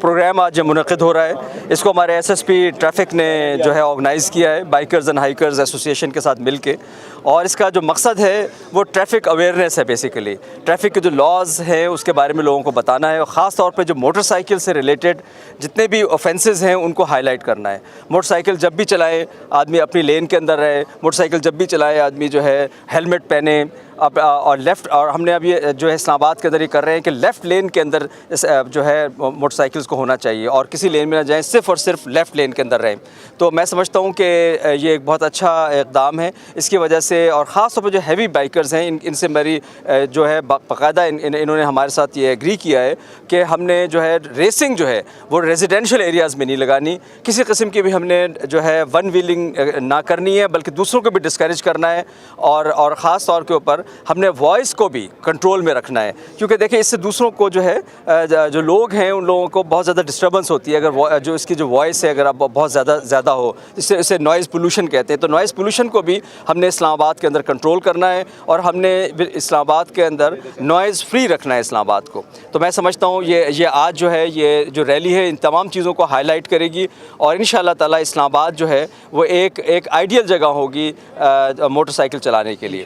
Programme आज मुनक़िद हो रहा है। इसको हमारे एसएसपी ट्रैफिक ने जो है ऑर्गेनाइज़ किया है बाइकर्स एंड हाइकर्स एसोसिएशन के साथ मिलके, और इसका जो मकसद है वो ट्रैफिक अवेयरनेस है। बेसिकली ट्रैफिक के जो लॉज हैं उसके बारे में लोगों को बताना है, और ख़ास तौर पे जो मोटरसाइकिल से रिलेटेड जितने भी ऑफेंसेस हैं उनको हाईलाइट करना है। मोटरसाइकिल जब भी चलाए आदमी अपनी लेन के अंदर रहे, मोटरसाइकिल जब भी चलाए आदमी जो है हेलमेट पहने, और लेफ़्ट, और हमने अभी जो है इस्लामाबाद के अंदर ये कर रहे हैं कि लेफ़्ट लेन के अंदर जो है मोटरसाइकिल्स को होना चाहिए, और किसी लेन में ना जाएं, सिर्फ़ और सिर्फ लेफ़्ट लेन के अंदर रहें। तो मैं समझता हूँ कि ये एक बहुत अच्छा इक़दाम है इसकी वजह से, और ख़ास तौर पर जो हैवी बाइकर्स हैं इनसे मेरी जो है बाकायदा इन्होंने हमारे साथ ये एग्री किया है कि हमने जो है रेसिंग जो है वो रेजिडेंशियल एरियाज़ में नहीं लगानी, किसी किस्म की भी हमने जो है वन व्हीलिंग ना करनी है, बल्कि दूसरों को भी डिस्करेज करना है, और ख़ास तौर के ऊपर हमने वॉइस को भी कंट्रोल में रखना है। क्योंकि देखिए इससे दूसरों को जो है जो लोग हैं उन लोगों को बहुत ज़्यादा डिस्टर्बेंस होती है अगर जो इसकी जो वॉइस है अगर आप बहुत ज़्यादा हो, इसे नॉइज़ पोल्यूशन कहते हैं। तो नॉइज़ पोल्यूशन को भी हमने इस्लामाबाद के अंदर कंट्रोल करना है, और हमने इस्लामाबाद के अंदर नॉइज़ फ्री रखना है इस्लामाबाद को। तो मैं समझता हूँ ये आज जो है ये जो रैली है इन तमाम चीज़ों को हाईलाइट करेगी, और इंशाअल्लाह ताला इस्लामाबाद जो है वो एक आइडियल जगह होगी मोटरसाइकिल चलाने के लिए।